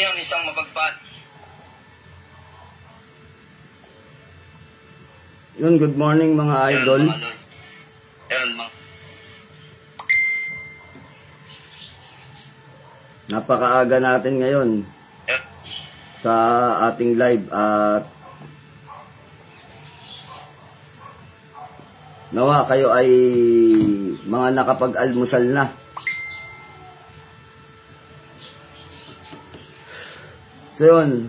ngayon isang mapagpat. Yun, good morning mga idol. Ayun, mga Napakaaga natin ngayon sa ating live at nawa kayo ay mga nakapag-almusal na. So yun,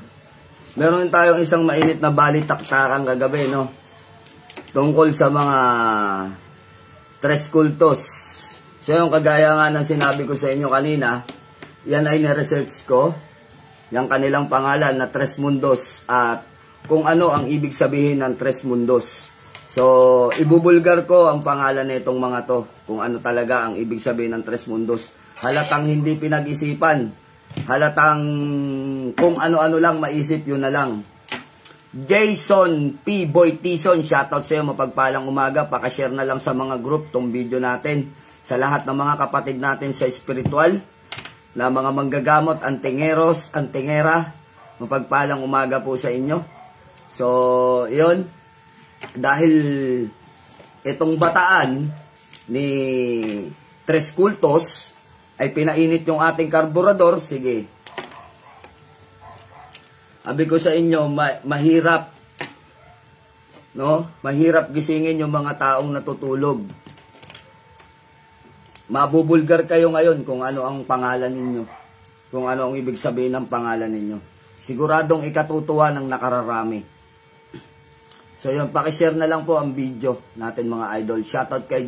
meron tayong isang mainit na balitaktakan kagabi, no? Tungkol sa mga tres kultos. So yung kagaya nga ng sinabi ko sa inyo kanina, yan ay na-research ko. Yung kanilang pangalan na Tres Mundos at kung ano ang ibig sabihin ng Tres Mundos. So, ibubulgar ko ang pangalan nitong mga to. Kung ano talaga ang ibig sabihin ng Tres Mundos. Halatang hindi pinag-isipan. Halatang kung ano-ano lang maisip, yun na lang. Jason P. Boy Tison, shoutout sa iyo, mapagpalang umaga. Pakashare na lang sa mga group tong video natin. Sa lahat ng mga kapatid natin sa spiritual, na mga manggagamot, antingeros, antingera, mapagpalang umaga po sa inyo. So, yun. Dahil itong bataan ni Tres Kultos ay pinainit yung ating karburador, sige. Sabi ko sa inyo, mahirap, no? Mahirap gisingin yung mga taong natutulog. Mabubulgar kayo ngayon kung ano ang pangalan ninyo. Kung ano ang ibig sabihin ng pangalan ninyo. Siguradong ikatutuwa ng nakararami. So yun, pakishare na lang po ang video natin mga idol. Shoutout kay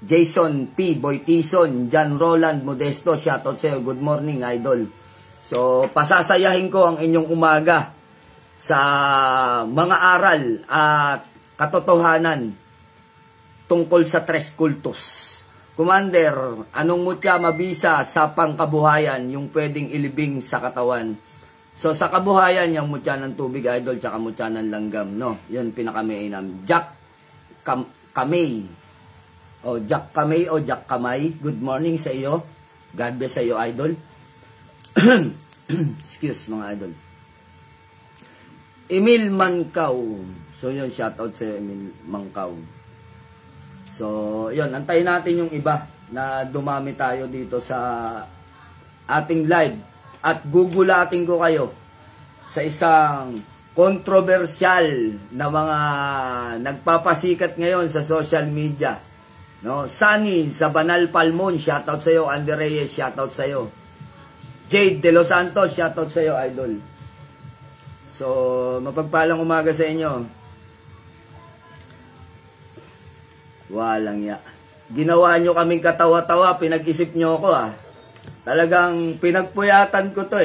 Jason P. Boy Tison, John Roland Modesto, shoutout sa iyo. Good morning idol. So pasasayahin ko ang inyong umaga sa mga aral at katotohanan tungkol sa Tres Kultos. Commander, anong mutya mabisa sa pangkabuhayan yung pwedeng ilibing sa katawan? So, sa kabuhayan, yung mutya ng tubig, idol, tsaka mutya ng langgam, no? Yun, pinakamainam. Jack Kamay. O, Jack Kamay o Jack Kamay. Good morning sa iyo. God bless sa iyo, idol. Excuse, mga idol. Emil Mancaw. So, yun, shoutout sa Emil Mancaw. So, yun, antayin natin yung iba na dumami tayo dito sa ating live. At gugulatin ko kayo sa isang controversial na mga nagpapasikat ngayon sa social media. No? Sunny sa Banal Palmon, shoutout sa iyo. Andy Reyes, shoutout sa iyo. Jade De Los Santos, shoutout sa iyo, idol. So, mapagpalang umaga sa inyo. Walang ya. Ginawa nyo kaming katawa-tawa, pinag-isip nyo ako Talagang pinagpuyatan ko to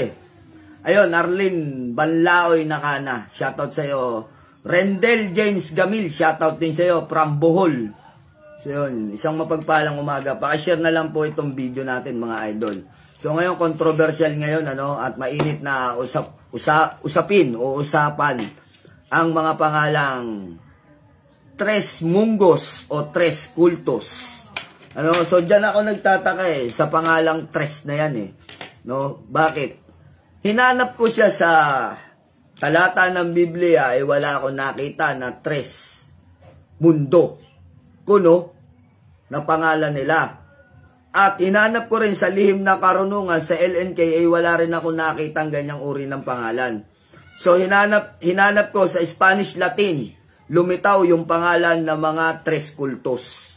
Ayun, Arlene Banlaoy Nakana, shoutout sa iyo. Rendel James Gamil, shoutout din sa iyo from Bohol. So yun, isang mapagpalang umaga. Pakishare na lang po itong video natin mga idol. So ngayon, controversial ngayon at mainit na usapin o usapan ang mga pangalang Tres Mundos o Tres Kultos. So diyan ako nagtataka sa pangalang Tres na yan No, bakit? Hinanap ko siya sa talata ng Biblia wala akong nakita na Tres Mundo kuno na pangalan nila. At hinanap ko rin sa lihim na karunungan sa LNKA wala rin ako nakitang ganyang uri ng pangalan. So hinanap ko sa Spanish Latin, lumitaw yung pangalan ng mga Tres Kultos.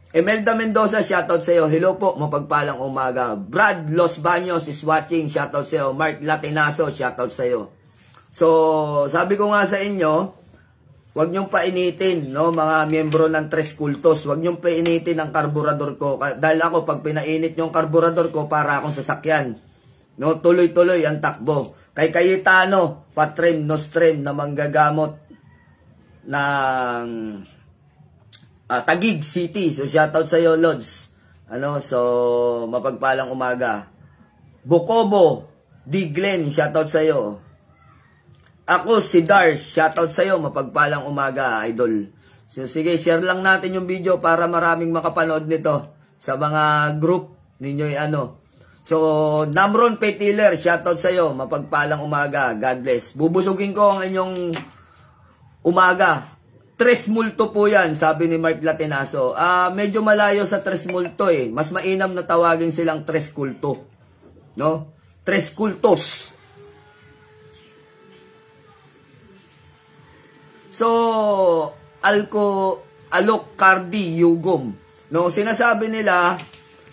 Emelda Mendoza, shoutout sa iyo. Hello po, mapagpalang umaga. Brad Los Baños is watching, shoutout sa iyo. Mark Latinaso, shoutout sa iyo. So, sabi ko nga sa inyo, huwag niyong painitin, mga miyembro ng Tres Kultos. Huwag niyong painitin ang karburador ko. Dahil ako, pag pinainit yung karburador ko, para akong sasakyan. Tuloy-tuloy ang takbo. Kay Cayetano, Patrim Nostrim na manggagamot ng Taguig City. So shoutout sa iyo, Lods. So mapagpalang umaga. Bukobo D. Glenn, shoutout sa iyo. Ako si Dars, shoutout sa iyo, mapagpalang umaga, idol. So sige, share lang natin yung video para maraming makapanood nito sa mga group ninyo So, Namron Petiller, shoutout sa'yo. Mapagpalang umaga. God bless. Bubusugin ko ang inyong umaga. Tres multo po yan, sabi ni Mark Latinaso. Medyo malayo sa tres multo eh. Mas mainam na tawagin silang tres kulto. No? Tres kultos. So, Alok Cardi Yugom. No, sinasabi nila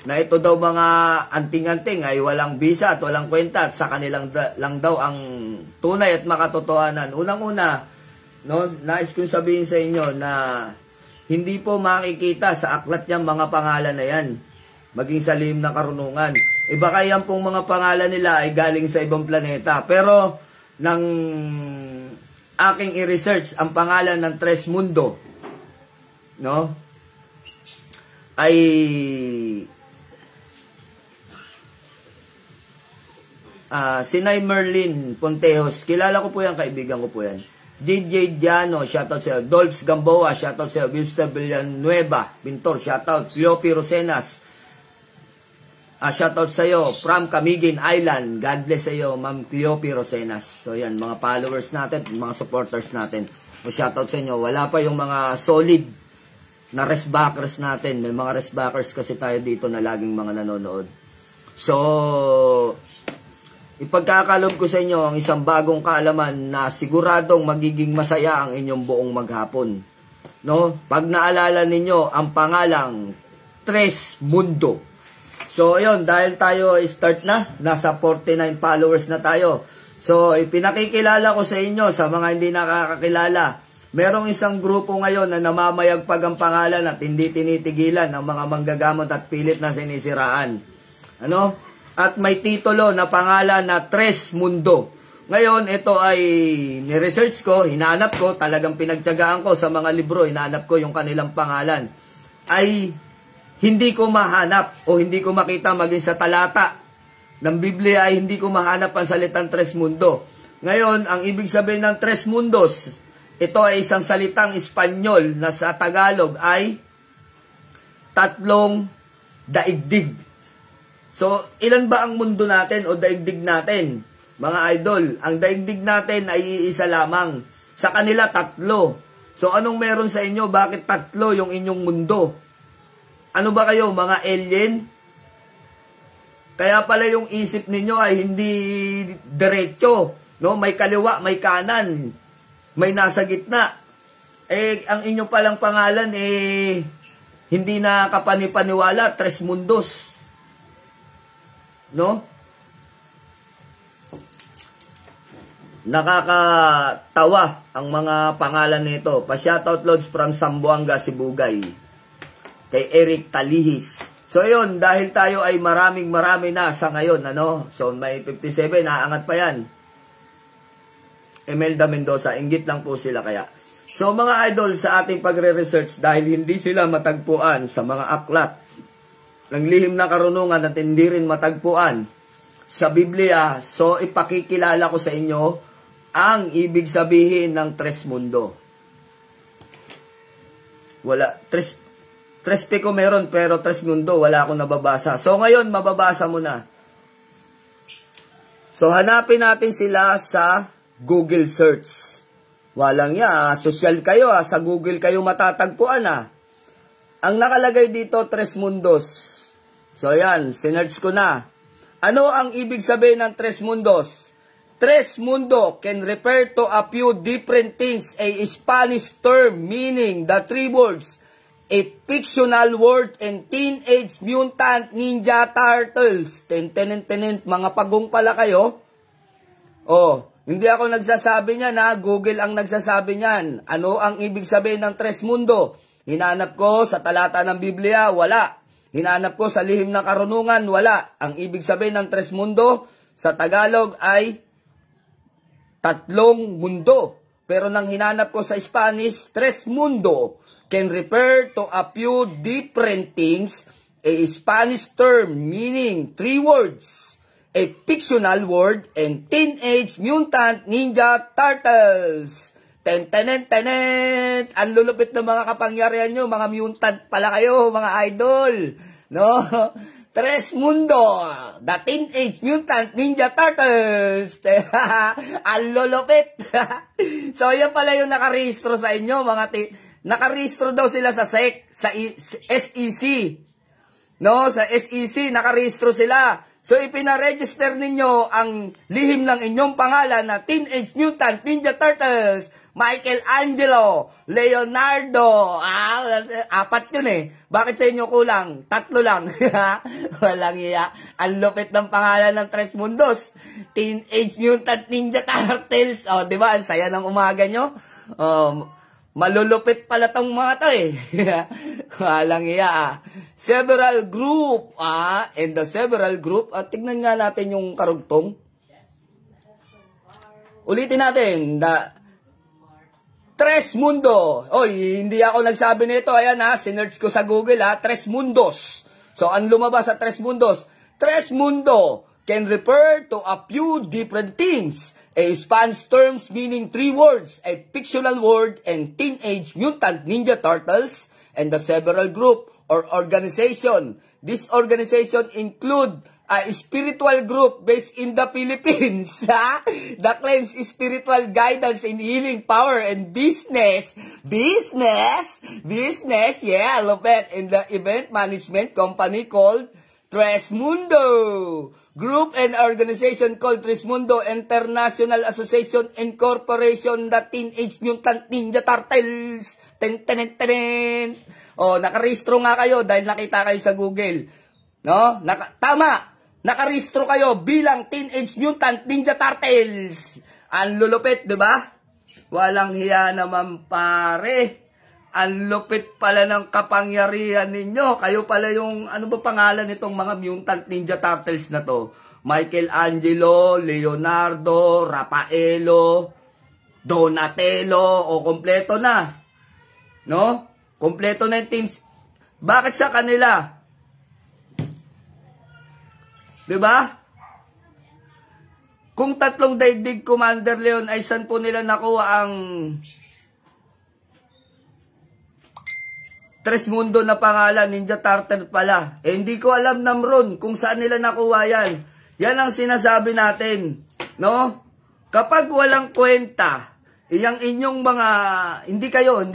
na ito daw mga anting-anting ay walang bisa at walang kwenta at sa kanilang lang daw ang tunay at makatotohanan. Unang-una, no, nais kong sabihin sa inyo na hindi po makikita sa aklat niyang mga pangalan na yan, maging sa lihim na karunungan. Baka yan pong mga pangalan nila ay galing sa ibang planeta. Pero, nang aking i-research ang pangalan ng Tres Mundo, no, ay Sinay Merlin Pontejos. Kilala ko po yan, kaibigan ko po yan. DJ Diano, shoutout sa'yo. Dolphs Gamboa, shoutout sa'yo. Wilster Villanueva, Pintor, shoutout. Cleopi Rosenas, shoutout sa'yo. From Camiguin Island, God bless sa'yo, Ma'am Cleopi Rosenas. So yan, mga followers natin, mga supporters natin. So shoutout sa inyo. Wala pa yung mga solid na restbackers natin. May mga restbackers kasi tayo dito na laging mga nanonood. So, ipagkakalob ko sa inyo ang isang bagong kaalaman na siguradong magiging masaya ang inyong buong maghapon. No? Pag naalala ninyo ang pangalang Tres Mundo. So, ayun, dahil tayo start na, nasa 49 followers na tayo. So, ipinakikilala ko sa inyo, sa mga hindi nakakakilala, merong isang grupo ngayon na namamayagpag ang pangalan at hindi tinitigilan ng mga manggagamot at pilit na sinisiraan. Ano? At may titulo na pangalan na Tres Mundo. Ngayon, ito ay ni-research ko, hinanap ko, talagang pinagtiyagaan ko sa mga libro, hinanap ko yung kanilang pangalan. Ay hindi ko mahanap o hindi ko makita maging sa talata ng Biblia ay hindi ko mahanap ang salitang Tres Mundo. Ngayon, ang ibig sabihin ng Tres Mundos, ito ay isang salitang Espanyol na sa Tagalog ay tatlong daigdig. So, ilan ba ang mundo natin o daigdig natin? Mga idol, ang daigdig natin ay iisa lamang. Sa kanila, tatlo. So, anong meron sa inyo? Bakit tatlo yung inyong mundo? Ano ba kayo, mga alien? Kaya pala yung isip ninyo ay hindi diretso. No? May kaliwa, may kanan. May nasa gitna. Ang inyo palang pangalan, hindi na kapanipaniwala, Tres Mundos. No? Nakakatawa ang mga pangalan nito. Pa-shoutout loads from Zamboanga, Sibugay. Kay Eric Talihis. So yun, dahil tayo ay marami na sa ngayon, ano? So may 57, naangat pa yan. Imelda Mendoza, inggit lang po sila kaya. So mga idol, sa ating pagre-research, dahil hindi sila matagpuan sa mga aklat ng lihim na karunungan at hindi rin matagpuan sa Biblia, so ipakikilala ko sa inyo ang ibig sabihin ng Tres Mundo. Wala, Tres Pico meron, pero Tres Mundo wala akong nababasa. So ngayon, mababasa mo na. So hanapin natin sila sa Google search. Walang social kayo sa Google kayo matatagpuan Ang nakalagay dito, Tres Mundos. So yan, sinerch ko na. Ano ang ibig sabihin ng Tres Mundos? Tres Mundo can refer to a few different things. A Spanish term meaning the three words. A fictional word and Teenage Mutant Ninja Turtles. Tenent, mga pagong pala kayo. Hindi ako nagsasabi niyan Google ang nagsasabi niyan. Ano ang ibig sabihin ng Tres Mundo? Hinanap ko sa talata ng Biblia, wala. Hinanap ko sa lihim na karunungan, wala. Ang ibig sabihin ng Tres Mundo sa Tagalog ay tatlong mundo. Pero nang hinanap ko sa Spanish, Tres Mundo can refer to a few different things. A Spanish term meaning three words. A fictional word and Teenage Mutant Ninja Turtles. Tenent. Ang lulupit ng mga kapangyarihan nyo, mga mutant pala kayo, mga idol. No? Tres Mundo, the Teenage Mutant Ninja Turtles. Ang lulupit. So, yan pala yung nakarehistro sa inyo, mga nakarehistro daw sila sa SEC, sa SEC. No, sa SEC, nakarehistro sila. So, ipinaregister ninyo ang lihim ng inyong pangalan na Teenage Mutant Ninja Turtles. Michelangelo, Leonardo, apat yun eh. Bakit sa inyo kulang? 3 lang. Walang iya. Ang lupit ng pangalan ng Tres Mundos. Teenage Mutant Ninja Turtles. O, di ba? Ang saya ng umaga nyo. Malulupit pala tong mga to eh. Walang iya. Several group. And the several group. Tignan nga natin yung karugtong. Ulitin natin. Tres Mundo. Oy, hindi ako nagsabi nito. Ayan sinearch ko sa Google Tres Mundos. So, ang lumabas sa Tres Mundos? Tres Mundo can refer to a few different things. A spans terms meaning 3 words, a fictional word, and Teenage Mutant Ninja Turtles, and the several group or organization. This organization include a spiritual group based in the Philippines that claims spiritual guidance in healing power and business, yeah, lupet, in the event management company called Tres Mundo. Group and organization called Tres Mundo International Association Incorporation, the Teenage Mutant Ninja Turtles. Nakarehistro nga kayo dahil nakita kayo sa Google. No? Tama! Nakarehistro kayo bilang Teenage Mutant Ninja Turtles. Ang lulupit, di ba? Walang hiya naman, pare. Ang lupit pala ng kapangyarihan ninyo. Kayo pala yung, ano ba pangalan nitong mga Mutant Ninja Turtles na to? Michelangelo, Leonardo, Rafaelo, Donatello, o kompleto na. No? Kompleto na yung teams. Bakit sa kanila? Diba? Kung 3 daigdig Commander Leon ay saan po nila nakuha ang Tres Mundo na pangalan, Ninja Turtle pala. Hindi ko alam, Namron, kung saan nila nakuha yan. Yan ang sinasabi natin. No? Kapag walang kwenta, yung inyong mga, hindi kayo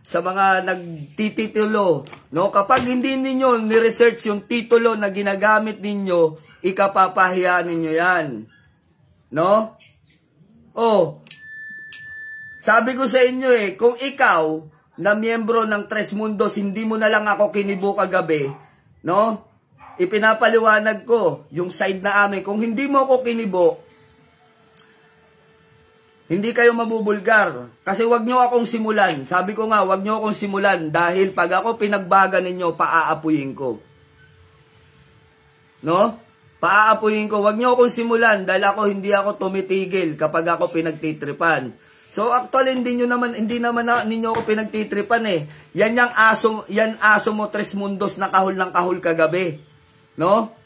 sa mga nagtititulo, no? Kapag hindi ninyo ni-research yung titulo na ginagamit ninyo, ikapapahiya ninyo yan. No? Sabi ko sa inyo kung ikaw na miyembro ng Tres Mundos, hindi mo na lang ako kinibo kagabi, no? Ipinapaliwanag ko yung side na amin. Kung hindi mo ako kinibo, hindi kayo mabubulgar. Kasi wag nyo akong simulan. Sabi ko nga, wag nyo akong simulan. Dahil pag ako pinagbaga ninyo, paaapuyin ko. No? Paaapuyin ko. Wag nyo akong simulan. Dahil hindi ako tumitigil kapag ako pinagtitripan. So actually, hindi naman ninyo ako pinagtitripan Yan yung aso mo, Tres Mundos, na kahul ng kahul kagabi. No?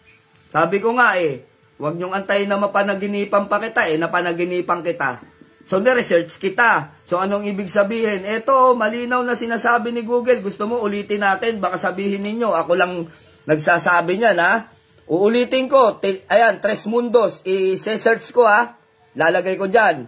Sabi ko nga wag nyong antayin na mapanaginipan pa kita napanaginipan kita. So, na-research kita. So, anong ibig sabihin? Eto, malinaw na sinasabi ni Google. Gusto mo, ulitin natin. Baka sabihin ninyo, ako lang nagsasabi niyan, Uulitin ko. Ayan, Tres Mundos. I-search ko, Lalagay ko dyan.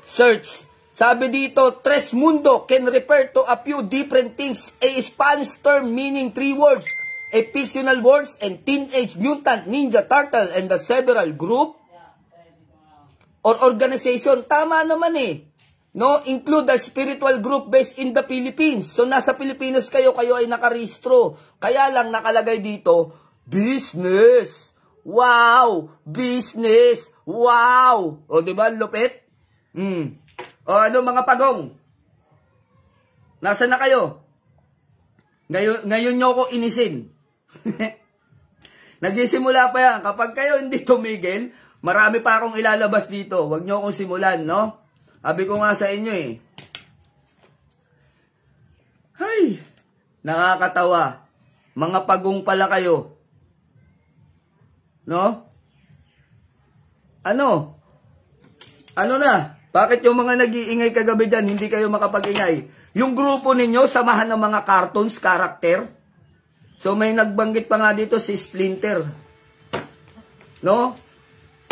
Search. Sabi dito, Tres Mundo can refer to a few different things. A Spanish term meaning 3 words. A fictional words and Teenage Mutant Ninja Turtle and the several group or organization. Tama naman No, include a spiritual group based in the Philippines. So, nasa Pilipinas kayo ay nakarehistro. Kaya lang nakalagay dito, business. Wow! Business! Wow! O, diba, lupit? O, ano mga pagong? Nasaan na kayo? Ngayon nyo ako inisin. Nagsisimula pa yan. Kapag kayo hindi tumigil, marami pa akong ilalabas dito. Huwag nyo akong simulan, no? Sabi ko nga sa inyo Hay! Nakakatawa. Mga pagong pala kayo. No? Ano? Ano na? Bakit yung mga nag-iingay kagabi dyan, hindi kayo makapag-ingay? Yung grupo ninyo, samahan ng mga cartoons, karakter? So may nagbanggit pa nga dito si Splinter. No?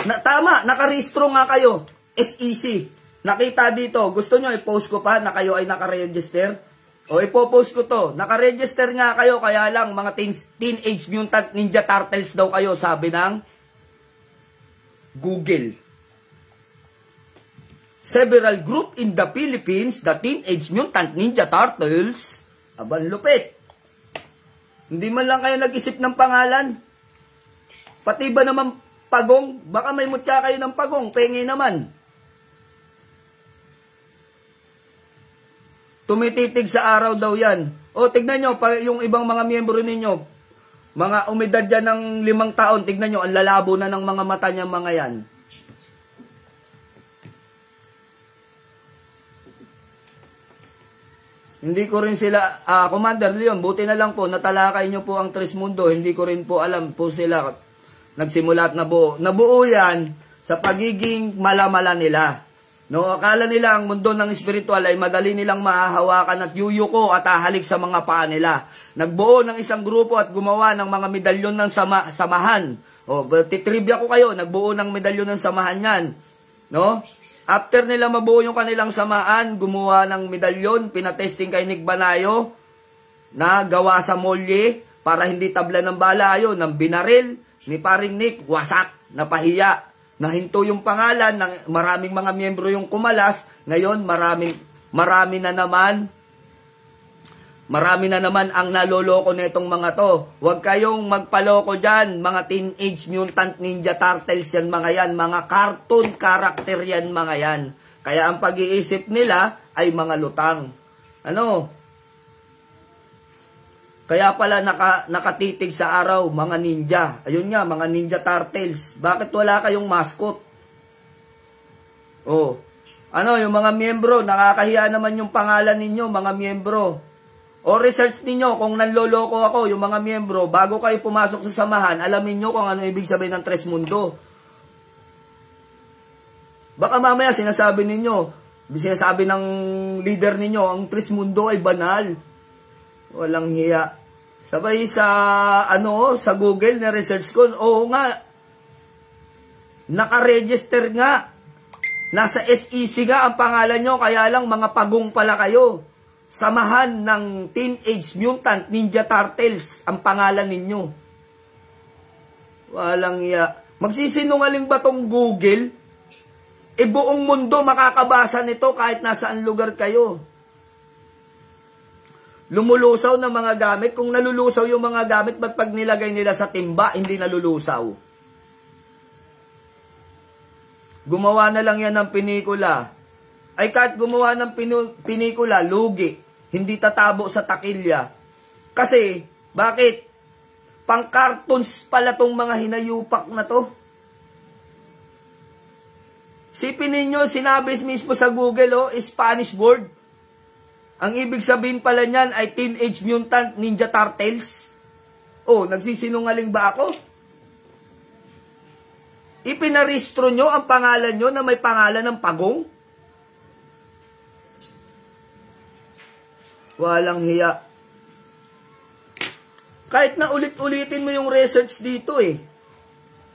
Tama, nakarehistro nga kayo. SEC. Nakita dito, gusto nyo i-post ko pa na kayo ay nakaregister? O ipopost ko to. Nakaregister nga kayo, kaya lang mga Teenage Mutant Ninja Turtles daw kayo, sabi ng Google. Several group in the Philippines, the Teenage Mutant Ninja Turtles. Aban lupit. Hindi man lang kayo nag-isip ng pangalan. Pati ba naman pagong? Baka may mutya kayo ng pagong. Pengi naman. Tumititig sa araw daw yan. O, tignan nyo, yung ibang mga miyembro ninyo, mga umidad dyan ng 5 taon, tignan nyo, ang lalabo na ng mga mata niya mga yan. Hindi ko rin sila, Commander Leon, buti na lang po, natalakay nyo po ang Trismundo, hindi ko rin po alam po sila, nagsimula at nabuo. Nabuo yan sa pagiging malamala nila. No, akala nila ang mundo ng espiritual ay madali nilang mahahawakan at yuyuko at ahalik sa mga paa nila. Nagbuo ng isang grupo at gumawa ng mga medalyon ng samahan. O, titrivia ko kayo, nagbuo ng medalyon ng samahan yan. No? After nila mabuo yung kanilang samahan, gumawa ng medalyon, pinatesting kay Nick Banayo na gawa sa molye para hindi tabla ng bala ayo ng binaril ni paring Nick, wasak, napahiya. Nahinto yung pangalan ng maraming mga miyembro yung kumalas. Ngayon, marami na naman ang naloloko nitong mga to. Huwag kayong magpaloko dyan, mga Teenage Mutant Ninja Turtles yan mga yan. Mga cartoon character yan mga yan. Kaya ang pag-iisip nila ay mga lutang. Ano? Kaya pala nakatitig sa araw, mga ninja. Ayun nga, mga Ninja Turtles. Bakit wala kayong mascot? Oh. Ano, yung mga miyembro, nakakahiya naman yung pangalan ninyo, mga miyembro. O research ninyo kung nanloloko ako, yung mga miyembro, bago kayo pumasok sa samahan, alamin nyo kung ano ibig sabihin ng Trismundo. Baka mamaya sinasabi ng leader ninyo, ang Trismundo ay banal. Walang hiya. Sabay sa Google na research ko, oo nga, naka-register nga, nasa SEC nga ang pangalan nyo, kaya lang mga pagong pala kayo. Samahan ng Teenage Mutant Ninja Turtles ang pangalan ninyo. Walang iya. Magsisinungaling ba tong Google? Buong mundo makakabasa nito kahit nasaan lugar kayo. Lumulusaw ng mga gamit. Kung nalulusaw yung mga gamit, ba't pag nilagay nila sa timba, hindi nalulusaw? Gumawa na lang yan ng pinikula. Ay kahit gumawa ng pinikula, lugi. Hindi tatabo sa takilya. Kasi, bakit? Pang-cartoons pala tong mga hinayupak na to. Sipin ninyo, sinabi mismo sa Google, Spanish word. Ang ibig sabihin pala niyan ay Teenage Mutant Ninja Turtles. Oh, nagsisinungaling ba ako? Ipinarehistro nyo ang pangalan nyo na may pangalan ng pagong? Walang hiya. Kahit na ulit-ulitin mo yung research dito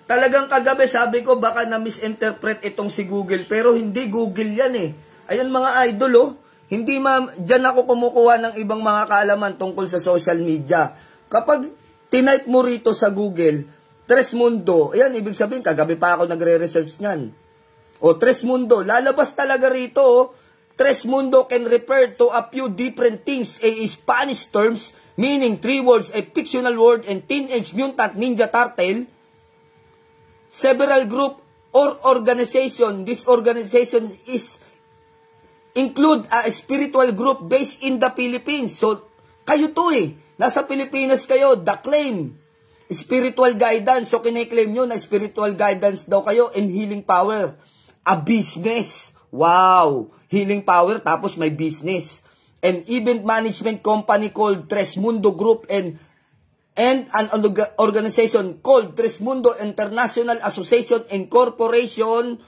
Talagang kagabi sabi ko baka na-misinterpret itong si Google. Pero hindi Google yan Ayun mga idol Hindi dyan ako kumukuha ng ibang mga kaalaman tungkol sa social media. Kapag tinype mo rito sa Google, Trismundo, ayan, ibig sabihin, kagabi pa ako nagre-research niyan. O Trismundo, lalabas talaga rito, Trismundo can refer to a few different things, a Spanish terms, meaning 3 words, a fictional word, and Teenage Mutant Ninja Turtle, several group or organization. This organization include a spiritual group based in the Philippines. So, kayo to Nasa Pilipinas kayo, the claim. Spiritual guidance. So, kiniklaim nyo na spiritual guidance daw kayo and healing power. A business. Wow! Healing power, tapos may business. An event management company called Trismundo Group and an organization called Trismundo International Association and Corporation,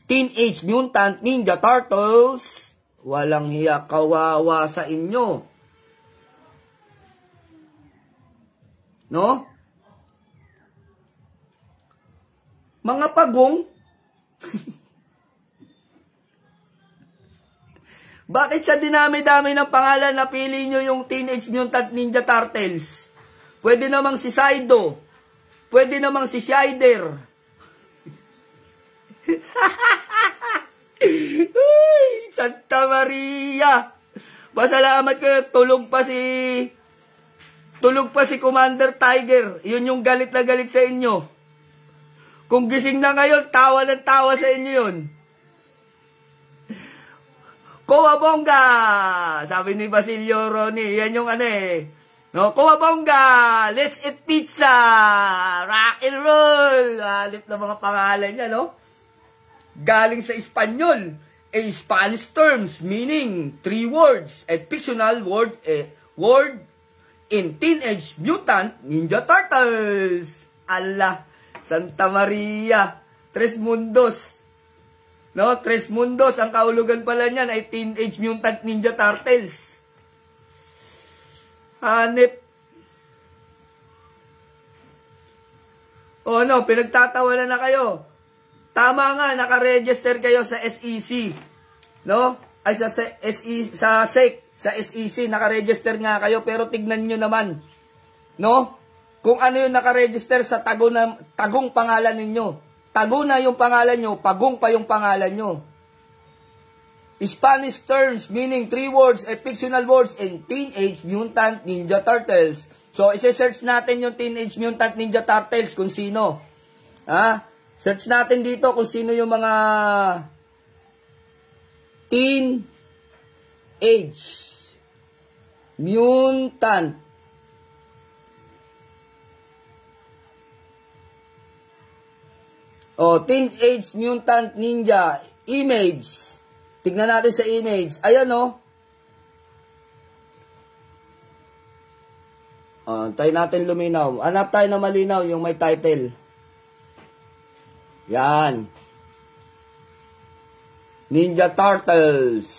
Teenage Mutant Ninja Turtles. Walang hiya, kawawa sa inyo. No? Mga pagong. Bakit sa dinami-dami ng pangalan napili nyo yung Teenage Mutant Ninja Turtles? Pwede namang si Saido. Pwede namang si Shider. Uy, Santa Maria. Pasalamat kayo, tulog pa si Commander Tiger. Yun yung galit na galit sa inyo. Kung gising na ngayon, tawa ng tawa sa inyo yun. Kowabonga! Sabi ni Basilio Roni, yan yung ano eh. No, Kowabonga! Let's eat pizza! Rock and roll! Halip na mga pangalan niya, no? Galing sa Espanyol, a Spanish terms meaning 3 words, a fictional word in Teenage Mutant Ninja Turtles. Allah, Santa Maria, Tres Mundos. No, Tres Mundos, ang kaulugan pala niyan ay Teenage Mutant Ninja Turtles. Hanip. O ano, pinagtatawanan na kayo. Tama nga, naka-register kayo sa SEC. No? Ay, sa SEC, naka-register nga kayo, pero tignan nyo naman. No? Kung ano yung naka-register sa tagong pangalan ninyo. Tago na yung pangalan nyo, pagong pa yung pangalan nyo. Spanish terms meaning 3 words, a fictional words in Teenage Mutant Ninja Turtles. So, isi-search natin yung Teenage Mutant Ninja Turtles kung sino. Search natin dito kung sino yung mga Teenage Mutant Teenage Mutant Ninja image. Tignan natin sa image. Ayan tayo natin luminaw. Hanap tayo na malinaw yung may title. Yan. Ninja Turtles.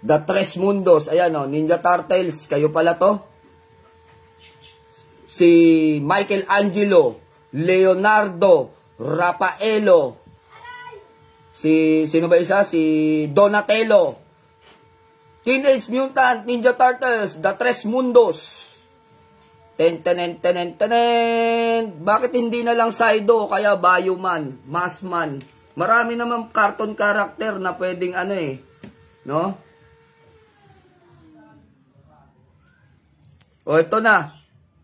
The Tres Mundos. Ayan Ninja Turtles. Kayo pala to. Si Michelangelo, Leonardo, Raffaello. Sino ba isa? Si Donatello. Teenage Mutant Ninja Turtles, The Tres Mundos. Tenen. Bakit hindi na lang Saido o kaya Bioman, Maskman? Marami naman cartoon character na pwedeng no? Ito na.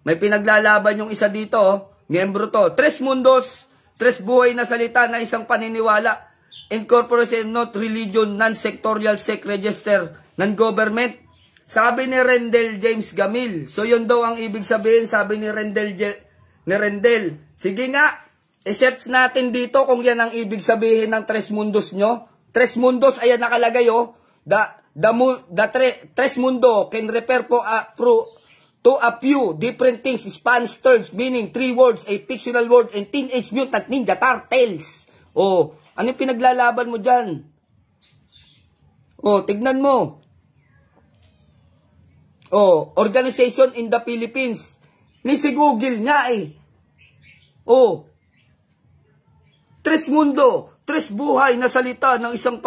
May pinaglalaban yung isa dito, Miyembro to. Tres Mundos, tres buhay na salita na isang paniniwala. Incorporation, not religion, non-sectorial, sect register, non-government. Sabi ni Rendell James Gamil. So, yun daw ang ibig sabihin, sabi ni Rendell. Sige nga, i-search natin dito kung yan ang ibig sabihin ng Tres Mundos nyo. Tres Mundos, ayan nakalagay Tres Mundo can refer to a few different things, Spanish terms, meaning 3 words, a fictional word, and Teenage Mutant Ninja Turtles. Ano yung pinaglalaban mo dyan? Tignan mo. Organization in the Philippines. Ni si Google nga Tres Mundo, tres buhay na salita ng isang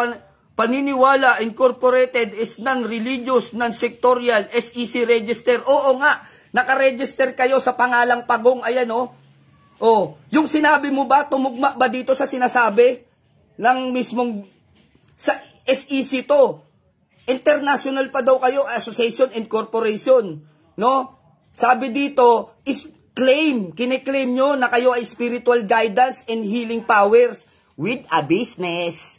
paniniwala incorporated is non-religious, non-sectorial, SEC register. Oo nga, nakaregister kayo sa pangalang Pagong. Ayan yung sinabi mo ba, tumugma ba dito sa sinasabi ng mismong sa SEC to? International pa daw kayo, association and corporation, no? Sabi dito, is kiniklaim nyo na kayo ay spiritual guidance and healing powers with a business.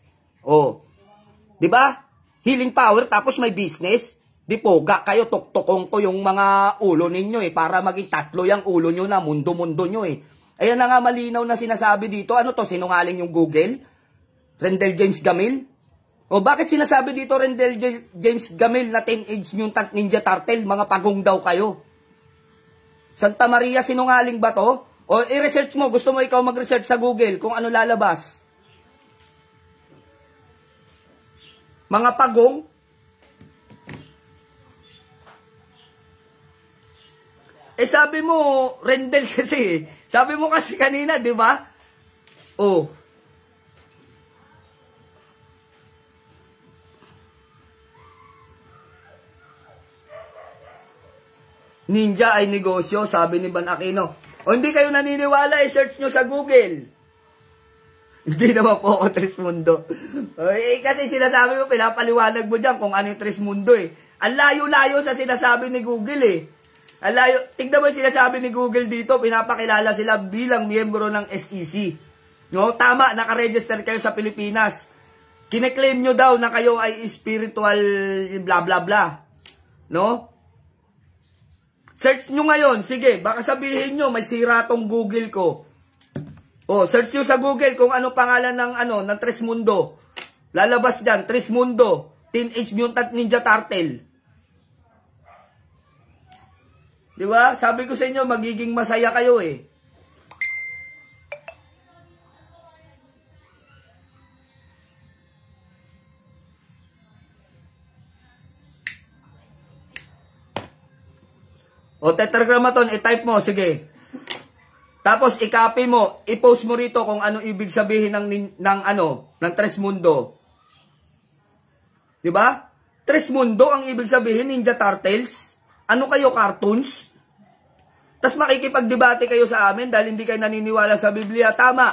Di ba? Healing power, tapos may business. Di poga kayo, tuktukong ko yung mga ulo ninyo para maging 3 yung ulo nyo na mundo-mundo nyo Ayan na nga malinaw na sinasabi dito. Ano to, sinungaling yung Google? Rendell James Gamil? Bakit sinasabi dito Rendell James Gamil na Teenage Mutant Ninja Turtle? Mga pagong daw kayo. Santa Maria, sinungaling ba to? I-research mo, gusto mo ikaw mag-research sa Google kung ano lalabas. Mga pagong? Eh sabi mo, Rendel kasi. Sabi mo kasi kanina, di ba? Oh. Ninja ay negosyo, sabi ni Van Aquino. O hindi kayo naniniwala, search nyo sa Google. Hindi naman po ako Trismundo. Kasi sinasabi mo, pinapaliwanag mo dyan kung ano yung Trismundo eh. Ang layo-layo sa sinasabi ni Google eh. Ang layo, tignan mo yung sinasabi ni Google dito, pinapakilala sila bilang miyembro ng SEC. No? Tama, nakaregister kayo sa Pilipinas. Kine-claim nyo daw na kayo ay spiritual blah blah blah. No? Search nyo ngayon, sige, baka sabihin nyo, may sira tong Google ko. Oh, search nyo sa Google kung ano pangalan ng Trismundo. Lalabas dyan, Trismundo, Teenage Mutant Ninja Turtle. Di ba? Sabi ko sa inyo, magiging masaya kayo eh. O, tetragrammaton, i-type mo, sige. Tapos, i-copy mo, i-post mo rito kung ano ibig sabihin ng Trismundo. Diba? Trismundo, ang ibig sabihin, Ninja Turtles. Ano kayo, cartoons? Tapos makikipagdebate kayo sa amin dahil hindi kayo naniniwala sa Biblia. Tama,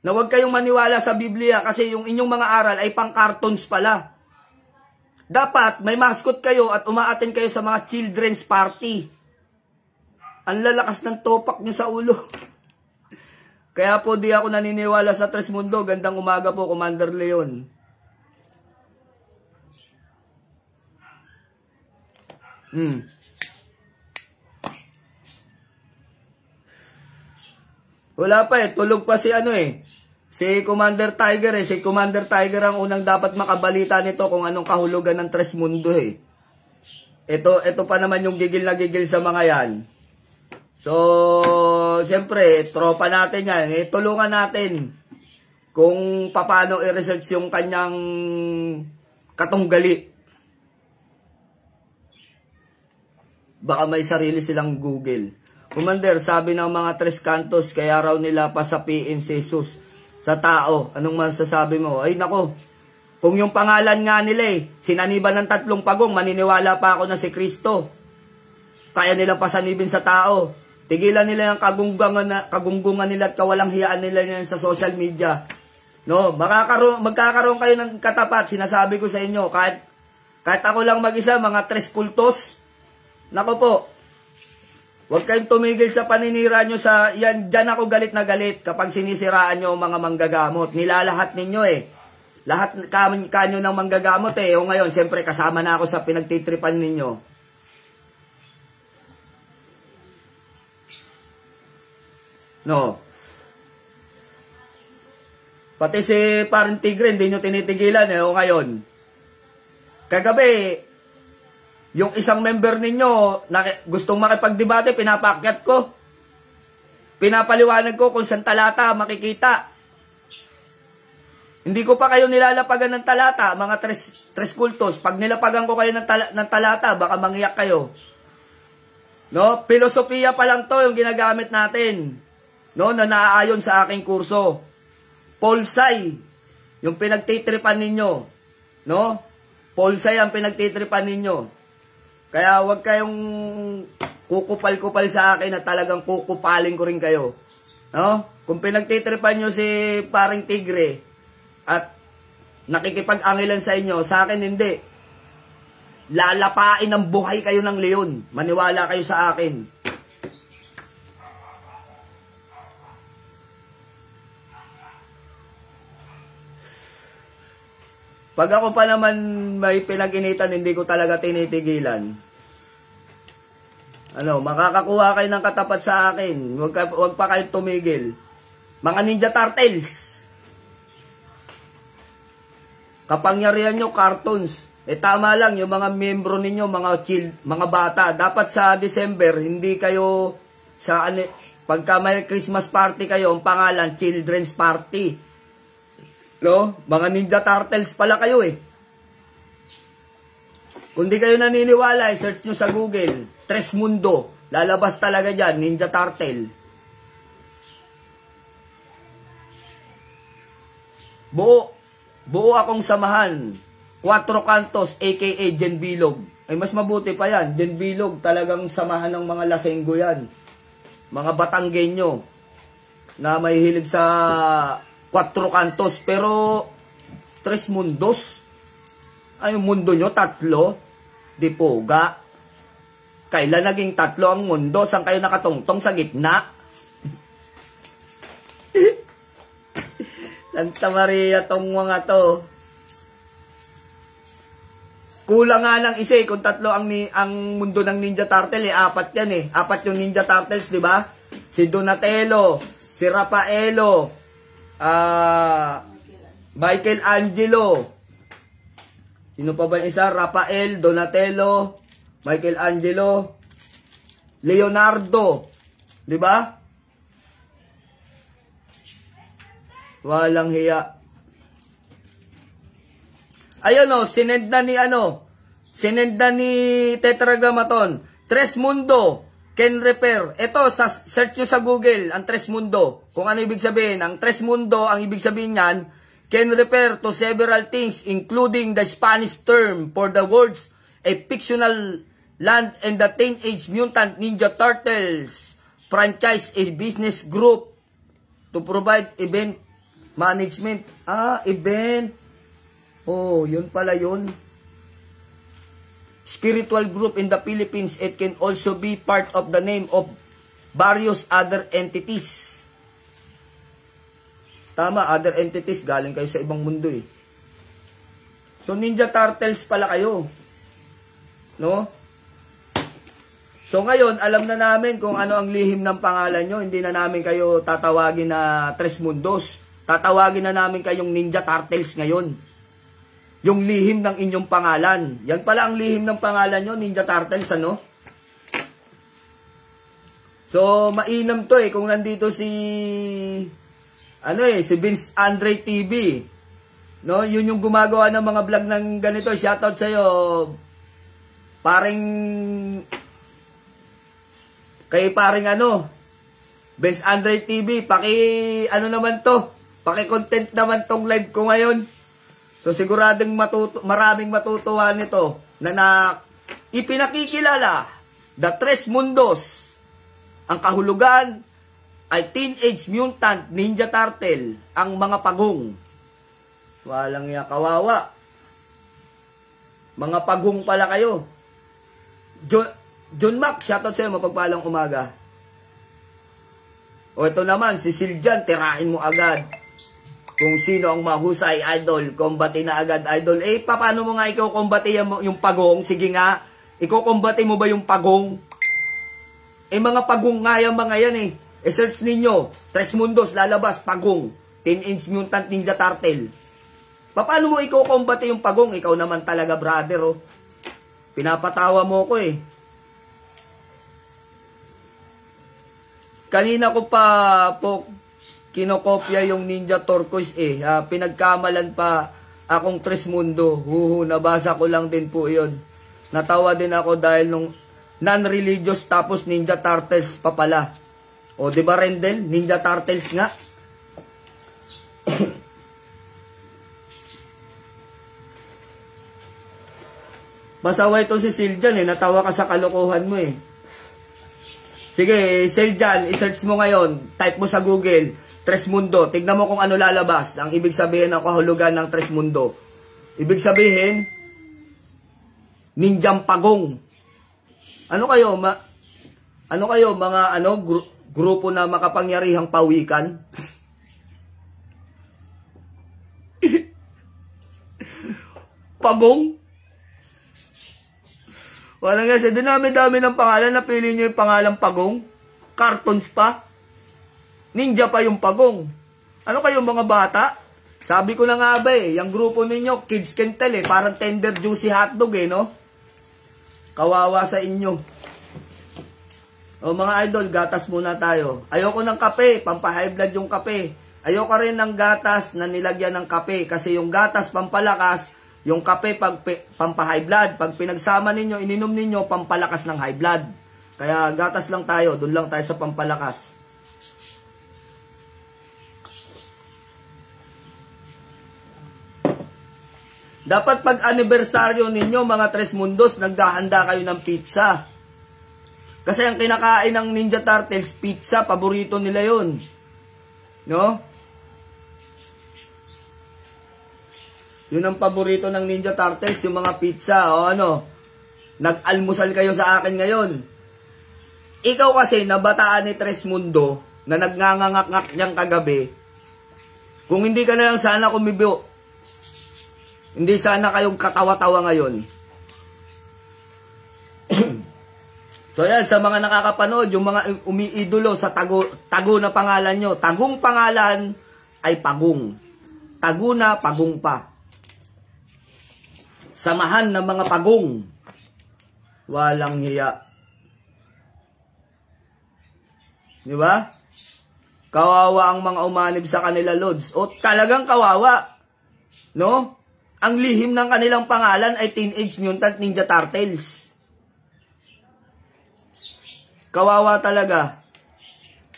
na huwag kayong maniwala sa Biblia kasi yung inyong mga aral ay pang-cartoons pala. Dapat, may mascot kayo at umaattend kayo sa mga children's party. Ang lalakas ng topak nyo sa ulo. Kaya po di ako naniniwala sa Trismundo. Gandang umaga po, Commander Leon. Wala pa eh. Tulog pa si si Commander Tiger eh. Si Commander Tiger ang unang dapat makabalita nito kung anong kahulugan ng Trismundo eh. Ito pa naman yung gigil na gigil sa mga yan. So, siyempre, tropa natin yan. Tulungan natin kung paano i-research yung kanyang katunggali. Baka may sarili silang Google. Commander, sabi ng mga Tres Cantos, kaya raw nila pasapiin si Jesus sa tao. Anong masasabi mo? Ay nako, kung yung pangalan nga nila sinaniban ng 3 pagong, maniniwala pa ako na si Kristo. Kaya nilang pasanibin sa tao. Tigilan nila yung kagunggungan nila at kawalang hiyaan nila yan sa social media. No, magkakaroon kayo ng katapat. Sinasabi ko sa inyo, kahit ako lang mag-isa, mga 3 kultos. Nako po, huwag kayong tumigil sa paninira nyo sa, dyan ako galit na galit kapag sinisiraan nyo mga manggagamot. Nilalahat ninyo Lahat kanyo ng manggagamot O ngayon, siyempre kasama na ako sa pinagtitripan ninyo. No. Pati si Parang Tigre, hindi nyo tinitigilan O ngayon. Kagabi, yung isang member ninyo na gustong makipagdebate, pinapaakyat ko. Pinapaliwanag ko kung saan talata makikita. Hindi ko pa kayo nilalapagan ng talata, mga tres kultos. Pag nilapagan ko kayo ng talata, baka mangyak kayo. No? Filosofiya pa lang to yung ginagamit natin. No, na naaayon sa aking kurso. Polsay, yung pinagtitripan ninyo. No? Polsay ang pinagtitripan ninyo. Kaya huwag kayong kukupal-kupal sa akin na talagang kukupaling ko rin kayo. No? Kung pinagtitripan nyo si Paring Tigre at nakikipag-angilan sa inyo, sa akin hindi. Lalapain ang buhay kayo ng leon. Maniwala kayo sa akin. Pag ako pa naman may pinag-initan, hindi ko talaga tinitigilan. Makakakuha kayo ng katapat sa akin. Huwag pa kayo tumigil. Mga Ninja Turtles. Kapangyarihan nyo, cartoons. Tama lang, yung mga membro ninyo, mga bata. Dapat sa December, hindi kayo pagka may Christmas party kayo, ang pangalan, Children's Party. No? Mga Ninja Turtles pala kayo Kung di kayo naniniwala, search nyo sa Google, Trismundo, Lalabas talaga dyan, Ninja Turtle. Buo akong samahan. 4 Cantos, aka Jen Bilog. Ay mas mabuti pa yan. Jen Bilog, talagang samahan ng mga lasenggo yan. Mga Batanggenyo na may hilig sa 4 Cantos. Pero 3 mundos. Ay, yung mundo nyo, 3. Di poga. Kailan naging 3 ang mundo? Saan kayo nakatungtong sa gitna? Santa Maria tong mga to. Kulang nga ng isa kung 3 ang mundo ng Ninja Turtle 4 yan 4 yung Ninja Turtles, di ba? Si Donatello, si Raffaello, Michelangelo. Sino pa ba yung isa? Raphael, Donatello, Michelangelo, Leonardo, di ba? Walang hiya. Ayun sinend na ni Tetragrammaton. 3 mundo can repair. Ito, search nyo sa Google, ang 3 mundo. Kung ano ibig sabihin. Ang 3 mundo, ang ibig sabihin yan, can refer to several things, including the Spanish term for the words, a fictional land and the Teenage Mutant Ninja Turtles franchise is business group to provide event management. Event. Yun pala yun. Spiritual group in the Philippines. It can also be part of the name of various other entities. Tama, other entities. Galing kayo sa ibang mundo So, Ninja Turtles pala kayo. No? So, ngayon, alam na namin kung ano ang lihim ng pangalan nyo. Hindi na namin kayo tatawagin na Tres Mundos. Tatawagin na namin kayong Ninja Turtles ngayon. Yung lihim ng inyong pangalan. Yan pala ang lihim ng pangalan nyo, Ninja Turtles, ano? So, mainam to kung nandito si Vince Andre TV. No, yun yung gumagawa ng mga vlog ng ganito. Shoutout sa'yo. Kay paring Vince Andre TV, naman to. Paki-content naman tong live ko ngayon. So siguradong maraming matutuwa nito na ipinakikilala the Tres Mundos. Ang kahulugan ay Teenage Mutant Ninja Turtle, ang mga pagong. Walang kawawa. Mga pagong pala kayo. John Mac, shoutout sa'yo, mapagpalang umaga. Ito naman, si Siljan, tirahin mo agad. Kung sino ang mahusay, idol, kombati na agad, idol. Paano mo nga ikaw kombati yung pagong? Sige nga, ikaw kombati mo ba yung pagong? Mga pagong nga yung mga yan search ninyo, Tres Mundos, lalabas, pagong. Teenage Mutant Ninja Turtle. Paano mo ikaw kombati yung pagong? Ikaw naman talaga, brother, Pinapatawa mo ko Kanina ko pa kinokopya yung Ninja Turquoise pinagkamalan pa akong Tres Mundo. Nabasa ko lang din po yun. Natawa din ako dahil nung non-religious tapos Ninja Turtles pa pala. Di ba Rendel? Ninja Turtles nga. Masaway to si Siljan natawa ka sa kalokohan mo Sige, Siljan, i-search mo ngayon. Type mo sa Google, Tres Mundo. Tignan mo kung ano lalabas. Ang ibig sabihin ng kahulugan ng Tres Mundo. Ibig sabihin, ninjang pagong. Ano kayo, mga grupo na makapangyarihang pawikan? Pagong? Wala nga siya. Dinami-dami ng pangalan. Napili nyo yung pangalang pagong. Cartoons pa. Ninja pa yung pagong. Ano kayong mga bata? Sabi ko na nga ba yung grupo ninyo, kids can tell parang tender juicy hotdog no? Kawawa sa inyo. Mga idol, gatas muna tayo. Ayoko ng kape, pampahigh blood yung kape. Ayoko rin ng gatas na nilagyan ng kape. Kasi yung gatas pampalakas, yung kape pampahigh blood. Pag pinagsama ninyo, ininom ninyo, pampalakas ng high blood. Kaya gatas lang tayo, doon lang tayo sa pampalakas. Dapat pag anibersaryo ninyo, mga Tres Mundos, naghahanda kayo ng pizza. Kasi ang kinakain ng Ninja Turtles, pizza, paborito nila yun. No? Yun ang paborito ng Ninja Turtles, yung mga pizza. O ano, nag-almusal kayo sa akin ngayon. Ikaw kasi, nabataan ni Tres Mundo, na nagnganganak niyang kagabi, kung hindi ka na lang sana kumibo, hindi sana kayong katawa-tawa ngayon. So yan, sa mga nakakapanood, yung mga umiidolo sa tago na pangalan nyo. Tagong pangalan ay pagong. Tago na, pagong pa. Samahan ng mga pagong. Walang hiya. Di ba? Kawawa ang mga umanib sa kanila, Lods. O talagang kawawa. No? Ang lihim ng kanilang pangalan ay Teenage Mutant Ninja Turtles. Kawawa talaga.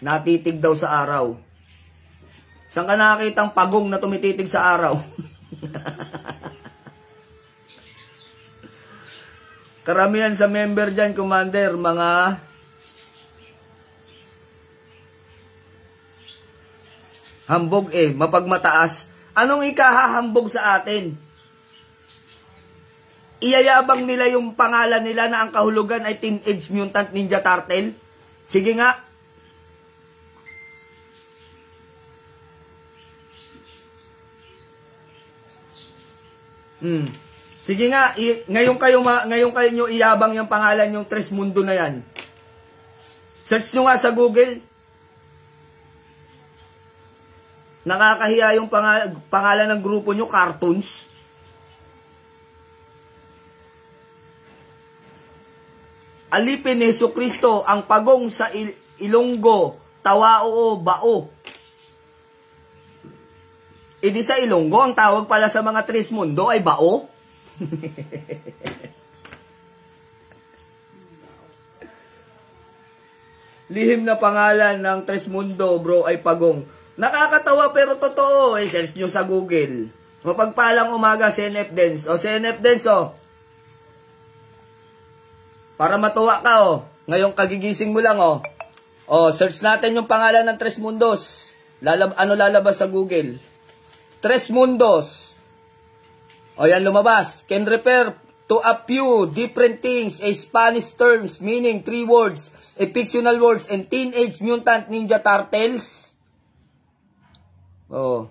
Natitig daw sa araw. Saan ka nakakitang pagong na tumititig sa araw? Karamihan sa member dyan, Commander, mga hambog mapagmataas. Anong ikahahambog sa atin? Iyayabang nila yung pangalan nila na ang kahulugan ay Teenage Mutant Ninja Turtle? Sige nga. Sige nga, ngayon kayo nyo iyabang yung pangalan yung Tres Mundo na yan. Search nyo nga sa Google. Nakakahiya yung pangalan ng grupo nyo, cartoons. Alipin ni Jesucristo ang pagong sa Ilonggo, Tawao, Bao. Idi sa Ilonggo, ang tawag pala sa mga Tres Mundo ay Bao. Lihim na pangalan ng Tres Mundo, bro, ay pagong. Nakakatawa pero totoo. Search nyo sa Google. Mapagpalang umaga, CNF Dance. O, CNF Dance, o. Para matuwa ka, o. Ngayong kagigising mo lang, o. O, search natin yung pangalan ng Tres Mundos. Ano lalabas sa Google? Tres Mundos. O, yan lumabas. Can refer to a few different things, a Spanish terms, meaning 3 words, a fictional words, and Teenage Mutant Ninja Turtles. Oh.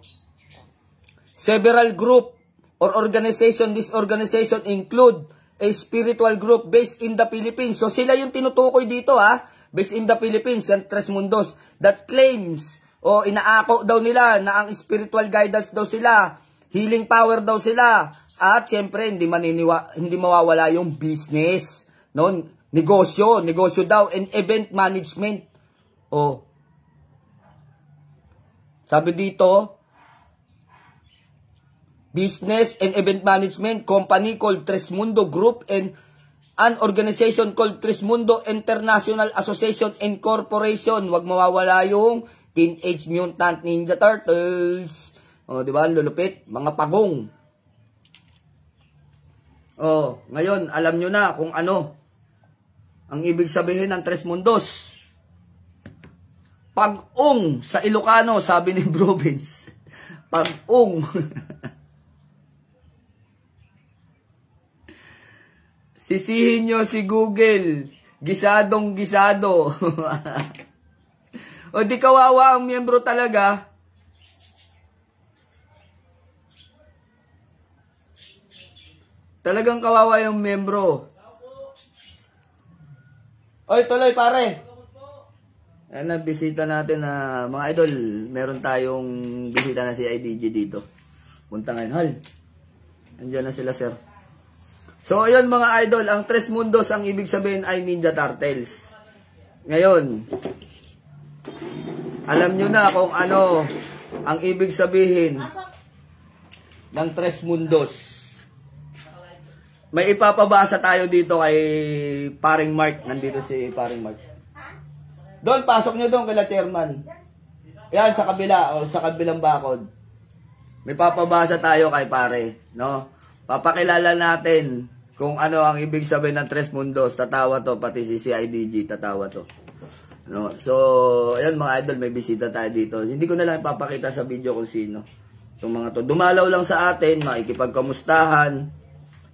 Several group or organization. This organization include a spiritual group based in the Philippines. So sila yung tinutukoy dito, ha. Based in the Philippines, yung Tres Mundos, that claims o inaako daw nila na ang spiritual guidance daw sila, healing power daw sila, at syempre hindi mawawala yung business, no? Negosyo daw, and event management. Oh. Sabi dito, business and event management company called Tres Mundo Group and an organization called Tres Mundo International Association and Corporation. Huwag mawawala yung Teenage Mutant Ninja Turtles. O, di ba? Lulupit. Mga pagong. O, ngayon, alam nyo na kung ano ang ibig sabihin ng Tres Mundos. Pag-ong sa Ilocano, sabi ni Bro Vince. Pag-ong. Sisihin nyo si Google. Gisadong gisado. O di kawawa ang miyembro talaga. Talagang kawawa yung miyembro. Oy, tuloy pare. Ayan na, bisita natin na mga idol. Meron tayong bisita na si IDG dito. Punta ngayon. Hal. Andiyan na sila, sir. So, ayun mga idol. Ang Tres Mundos, ang ibig sabihin ay Ninja Turtles. Ngayon, alam nyo na kung ano ang ibig sabihin ng Tres Mundos. may ipapabasa tayo dito kay Paring Mark. Nandito si Paring Mark. Doon, pasok nyo doon kila chairman. Yan, sa kabila, o sa kabilang bakod. May papabasa tayo kay pare, no? Papakilala natin kung ano ang ibig sabihin ng Tres Mundos. Tatawa to, pati si CIDG, tatawa to. No? So, ayan mga idol, may bisita tayo dito. Hindi ko na lang ipapakita sa video kung sino. Itong mga to. Dumalaw lang sa atin, makikipagkamustahan.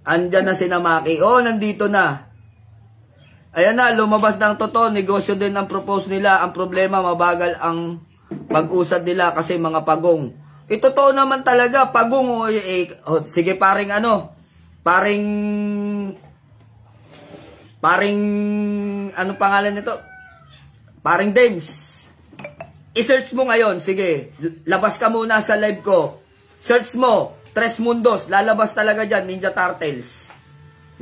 Andyan na si Namaki. Oh, nandito na. Ayan na, lumabas ng totoo. Negosyo din ang propose nila. Ang problema, mabagal ang pag-usad nila kasi mga pagong. Ito to naman talaga, pagong. Sige, paring ano? Paring, ano pangalan nito? Paring Dames. I-search mo ngayon. Sige, labas ka muna sa live ko. Search mo. Tres Mundos, lalabas talaga dyan, Ninja Turtles.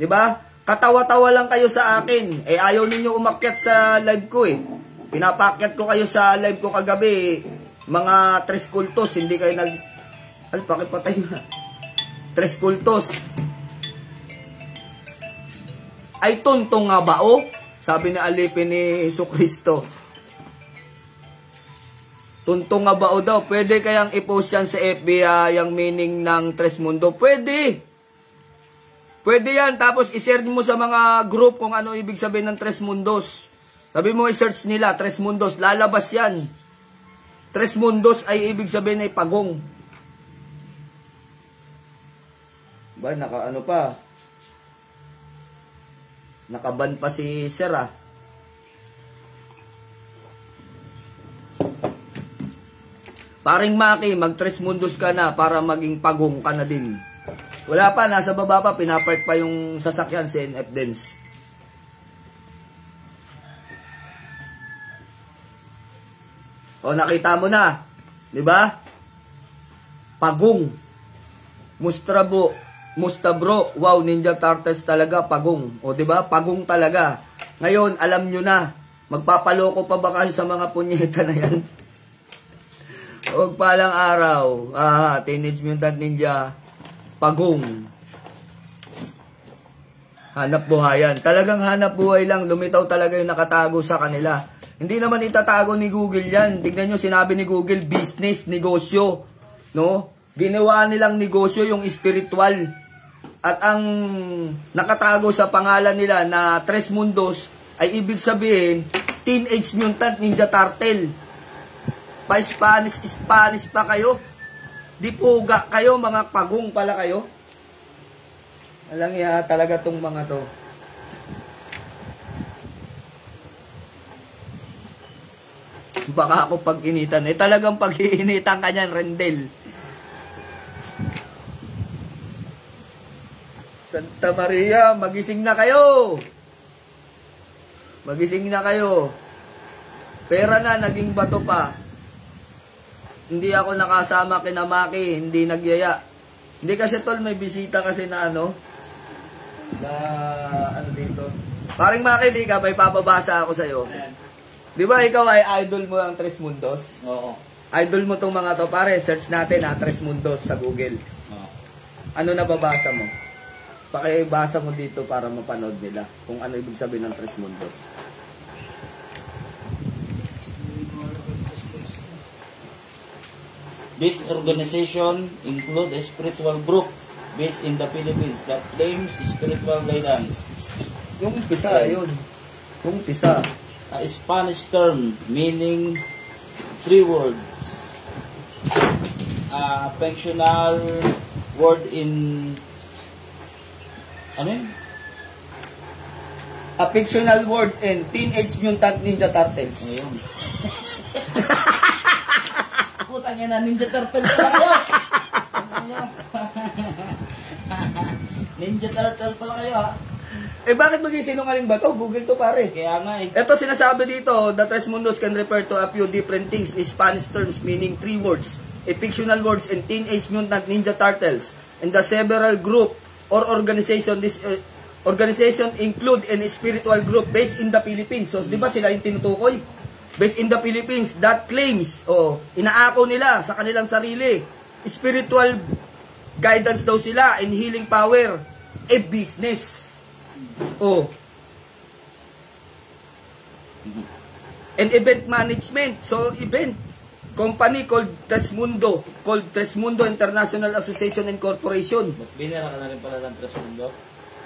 Diba? Katawa-tawa lang kayo sa akin. Eh, ayaw ninyo umakyat sa live ko eh. Pinapakyat ko kayo sa live ko kagabi. Mga Tres Kultos, hindi kayo nag... Ay, pakipatay na. Tres Kultos. Ay, tuntong nga ba o? Sabi ni alipin ni Jesucristo. Tuntong nga ba o daw? Pwede kayang i-post yan sa FBI yung meaning ng Tres Mundo? Pwede. Pwede yan. Tapos i-share mo sa mga group kung ano ibig sabihin ng Tres Mundos. Sabi mo i-search nila, Tres Mundos. Lalabas yan. Tres Mundos ay ibig sabihin ay pagong. Ba, ano pa? Nakaban pa si Sir ah. Paring Maki, mag-Tres Mundos ka na para maging pagong ka na din. Wala pa, nasa baba pa, pinapark pa yung sasakyan sa NF Dance. O, nakita mo na. Diba? Pagong. Mustabro. Wow, Ninja Turtles talaga, pagong. O, diba? Pagong talaga. Ngayon, alam nyo na. Magpapaloko pa ba kayo sa mga punyeta na yan? Huwag palang araw. Teenage Mutant Ninja. Pagong. Hanap buhayan. Talagang hanap buhay lang. Lumitaw talaga yung nakatago sa kanila. Hindi naman itatago ni Google yan. Tignan nyo, sinabi ni Google, business, negosyo. No? Ginawa nilang negosyo yung spiritual. At ang nakatago sa pangalan nila na Tres Mundos ay ibig sabihin, Teenage Mutant Ninja Turtle. Pa-Spanish pa kayo. Di puga kayo, mga pagong pala kayo. Alang ya talaga tong mga to. Baka ako pag-initan. Eh talagang pag-iinitan ka niyan, Rendel. Santa Maria, magising na kayo. Magising na kayo. Pera na, naging bato pa. Hindi ako nakasama kina Maki, hindi nagyaya. Hindi kasi tol, may bisita kasi na ano dito. Paring Maki, di ka, may papabasa ako sa'yo. Di ba ikaw ay idol mo ang Tres Mundos? Oo. Idol mo tong mga to, pare, search natin Tres Mundos sa Google. Oo. Ano nababasa mo? Pakibasa mo dito para mapanood nila kung ano ibig sabihin ng Tres Mundos. This organization includes a spiritual group based in the Philippines that claims spiritual guidance. Yung umpisa, yun. Yung umpisa. A Spanish term meaning 3 words. A functional word in... Ano yun? A fictional word in Teenage Mutant Ninja Turtles. Ayun. Putang ina, Ninja Turtles pala kayo. Ninja Turtle pala kayo ha. Eh bakit mag-isinungaling ba to? Google to pare. Kaya nga eh. Ito sinasabi dito, the Tres Mundos can refer to a few different things in Spanish terms meaning 3 words. A fictional words in Teenage Mutant Ninja Turtles. And the several group or organization, this organization include a spiritual group based in the Philippines. So, di ba sila yung tinutukoy? Based in the Philippines that claims, inaako nila sa kanilang sarili, spiritual guidance daw sila in healing power. a business. Oh. And event management. So, event. Company called Tresmundo International Association and Corporation. But binira ka na rin pala ng Tresmundo?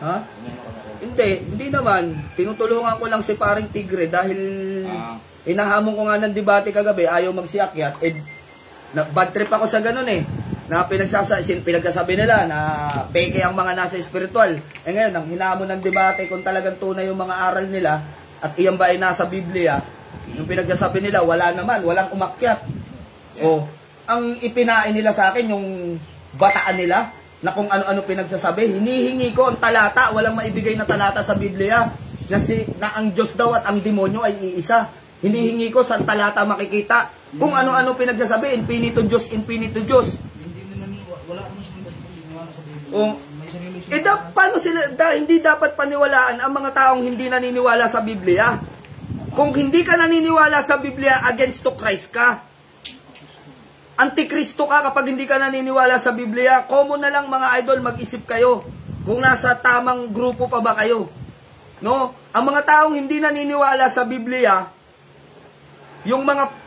Ha? Binira ka na rin. Hindi naman. Tinutulungan ko lang si paring Tigre dahil inahamon ko nga ng debate kagabi, ayaw magsiakyat. Bad trip ako sa ganun eh. Na pinagsasabi nila na peke ang mga nasa spiritual. Ngayon, ang hinamon ng debate kung talagang tunay yung mga aral nila at iyan ba ay nasa Biblia, yung pinagsasabi nila, wala naman, walang umakyat. O, ang ipinain nila sa akin, yung bataan nila, na kung ano-ano pinagsasabi, hinihingi ko ang talata, walang maibigay na talata sa Biblia, na ang Diyos daw at ang demonyo ay iisa. Hinihingi ko sa talata makikita, kung ano-ano pinagsasabi, infinito Diyos. Wala akong siniwala sa Biblia. O, paano sila, hindi dapat paniwalaan ang mga taong hindi naniniwala sa Biblia. Kung hindi ka naniniwala sa Biblia, against to Christ ka. Antikristo ka kapag hindi ka naniniwala sa Biblia. Common na lang mga idol, mag-isip kayo kung nasa tamang grupo pa ba kayo. No? Ang mga taong hindi naniniwala sa Biblia, yung mga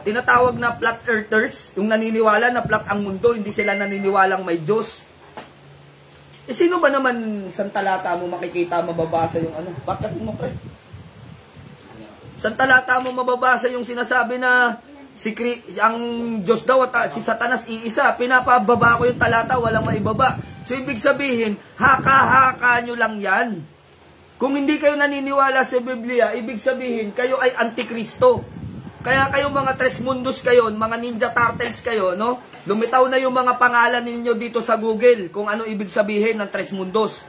tinatawag na flat earthers, yung naniniwala na flat ang mundo, hindi sila naniniwalang may Diyos. Sino ba naman sa talata mo makikita, mababasa yung ano? Bakit mo, pre? Sa talata mo mababasa yung sinasabi na ang Diyos daw at si Satanas iisa. Pinapababa ko yung talata, walang maibaba. So, ibig sabihin, haka-haka nyo lang yan. Kung hindi kayo naniniwala sa Biblia, ibig sabihin, kayo ay antikristo. Kaya kayo mga Tresmundos kayo, mga Ninja Turtles kayo, no? Lumitaw na yung mga pangalan ninyo dito sa Google kung ano ibig sabihin ng Tresmundos.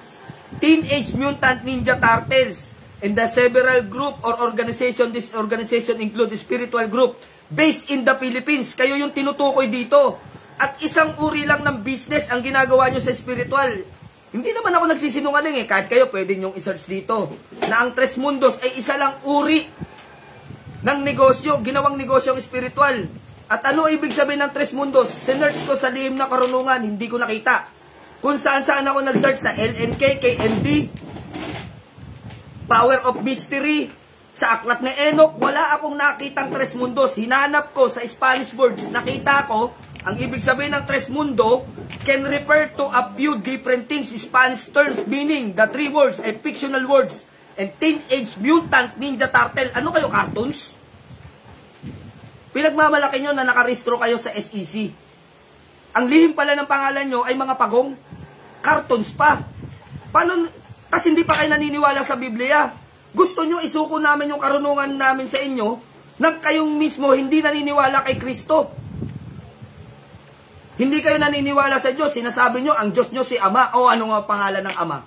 Teenage Mutant Ninja Turtles. And the several group or organization, this organization include a spiritual group based in the Philippines. Kayo yung tinutukoy dito. At isang uri lang ng business ang ginagawa nyo sa spiritual. Hindi naman ako nagsisinungaling eh. Kahit kayo pwede nyong isearch dito na ang Tresmundos ay isa lang uri ng negosyo, ginawang negosyo ang spiritual. At ano ibig sabihin ng Tresmundos? Sinearch ko sa lihim na karunungan, hindi ko nakita. Kung saan-saan ako nag-search sa LNK, KND, Power of Mystery, sa Aklat ni Enoch, wala akong nakitang Tresmundos. Hinanap ko sa Spanish words, nakita ko, ang ibig sabihin ng Tresmundo can refer to a few different things, Spanish terms, meaning the three words ay fictional words. And Teenage Mutant Ninja Turtle, ano kayo, cartoons? Pinagmamalaki nyo na nakarehistro kayo sa SEC. Ang lihim pala ng pangalan nyo ay mga pagong cartoons pa. Paano, kasi hindi pa kayo naniniwala sa Biblia. Gusto nyo isuko namin yung karunungan namin sa inyo nang kayong mismo hindi naniniwala kay Kristo. Hindi kayo naniniwala sa Diyos. Sinasabi nyo, ang Diyos nyo si Ama. O ano nga pangalan ng Ama?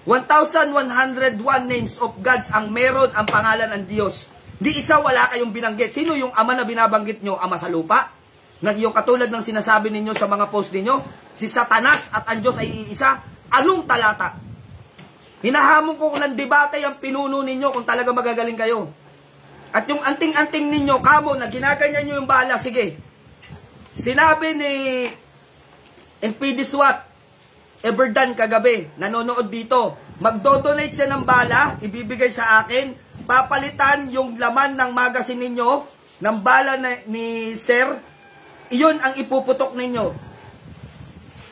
1,101 names of gods ang meron ang pangalan ng Diyos. Di isa wala kayong binanggit. Sino yung Ama na binabanggit nyo? Ama sa lupa? Na yung katulad ng sinasabi ninyo sa mga post ninyo, si Satanas at ang Diyos ay iisa. Anong talata? Hinahamon ko ng debate yung pinuno ninyo kung talaga magagaling kayo. At yung anting-anting ninyo, kamo na ginaganyan nyo yung bala, sige. Sinabi ni MP Diswat, Everdan kagabi, nanonood dito, magdodonate siya ng bala, ibibigay sa akin, papalitan yung laman ng magazine ninyo, ng bala ni Sir, iyon ang ipuputok ninyo.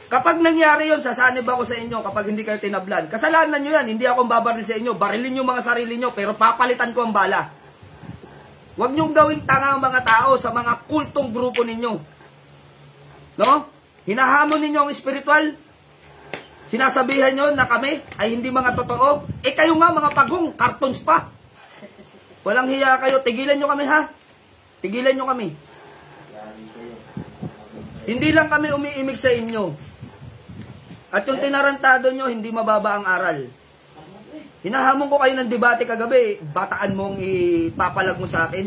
Kapag nangyari yun, sasanib ako sa inyo kapag hindi kayo tinablan. Kasalanan nyo yan, hindi ako babaril sa inyo, barilin nyo mga sarili nyo, pero papalitan ko ang bala. Huwag nyong gawing tanga ang mga tao sa mga kultong grupo ninyo. No? Hinahamon ninyo ang spiritual. Sinasabihan nyo na kami ay hindi mga totoo. Eh kayo nga mga pagong, cartoons pa. Walang hiya kayo. Tigilan nyo kami ha. Tigilan nyo kami. Hindi lang kami umiimig sa inyo. At yung tinarantado nyo, hindi mababa ang aral. Hinahamon ko kayo ng debate kagabi. Bataan mong ipapalag mo sa akin.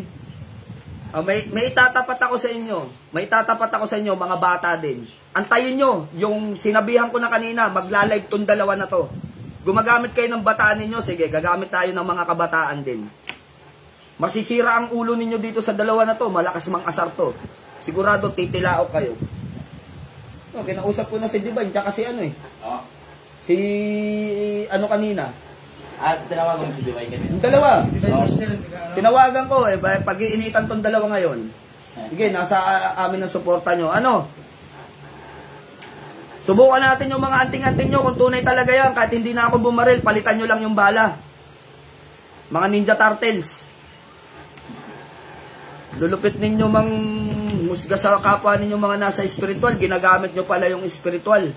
May itatapat ako sa inyo. May itatapat ako sa inyo, mga bata din. Antayin nyo, yung sinabihan ko na kanina, magla-live tong dalawa na to. Gumagamit kayo ng bataan ninyo, sige, gagamit tayo ng mga kabataan din. Masisira ang ulo ninyo dito sa dalawa na to, malakas mang asar to. Sigurado titilaok kayo. Oh, kinausap ko na si Divine, tsaka si ano eh. Oh. Si ano kanina. Tinawagan mo si Divine kanina. Yung dalawa. Disciples nila, nag-ano. Tinawagan ko eh, pag-iinitan tong dalawa ngayon. Sige, nasa amin ang suporta nyo. Ano? Subukan natin yung mga anting-anting nyo kung tunay talaga yan. Kahit hindi na ako bumaril, palitan nyo lang yung bala. Mga Ninja Turtles. Lulupit ninyo mang musga sa kapwa ninyo mga nasa spiritual. Ginagamit nyo pala yung spiritual.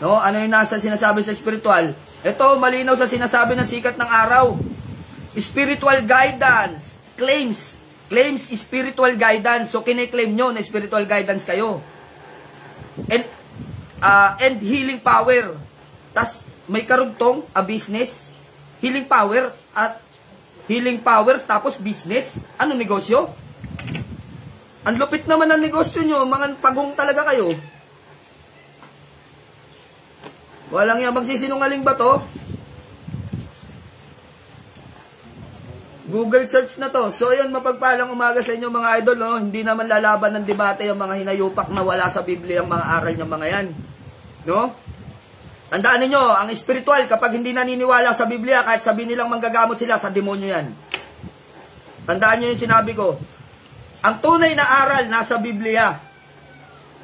No? Ano yung nasa sinasabi sa spiritual? Ito, malinaw sa sinasabi ng sikat ng araw. Spiritual guidance. Claims spiritual guidance. So, kiniklaim nyo na spiritual guidance kayo. And healing power. Tas may karugtong, a business. Healing power at healing power tapos business. Ano negosyo? Ang lupit naman ng negosyo nyo. Mga pagong talaga kayo. Walang yan. Magsisinungaling ba to? Google search na to. So, yun, mapagpalang umaga sa inyo mga idol. No? Hindi naman lalaban ng debate yung mga hinayupak na wala sa Biblia ang mga aral ng mga yan. No? Tandaan ninyo, ang spiritual, kapag hindi naniniwala sa Biblia, kahit sabihin nilang manggagamot sila, sa demonyo yan. Tandaan nyo yung sinabi ko. Ang tunay na aral nasa Biblia.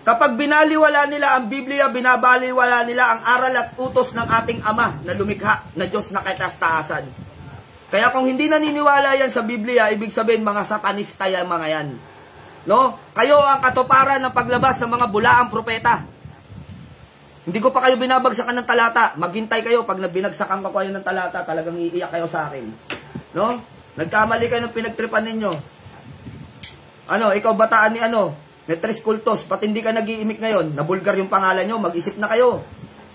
Kapag binaliwala nila ang Biblia, binabaliwala nila ang aral at utos ng ating Ama na lumikha, na Diyos na katastaasan. Kaya kung hindi naniniwala yan sa Biblia, ibig sabihin mga satanista yan mga yan. No? Kayo ang katuparan ng paglabas ng mga bulaang propeta. Hindi ko pa kayo binabagsakan ng talata. Maghintay kayo pag binagsakan ko kayo ng talata, talagang iiyak kayo sa akin. No? Nagkamali kayo ng pinagtripan ninyo. Ano, ikaw bataan ni ano, ni Tres Cultos, pati hindi ka nag-iimik ngayon, nabulgar yung pangalan nyo, mag-isip na kayo.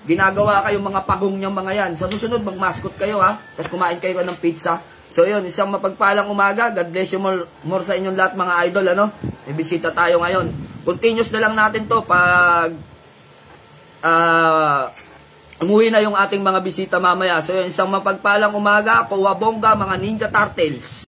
Ginagawa kayong mga pagong niyang mga yan. Sa susunod, mag-mascot kayo ha. Tapos kumain kayo ng pizza. So yun, isang mapagpalang umaga. God bless you more sa inyong lahat mga idol. Ano? May bisita tayo ngayon. Continuous na lang natin to pag umuwi na yung ating mga bisita mamaya. So yun, isang mapagpalang umaga. Kawabongga, mga Ninja Turtles.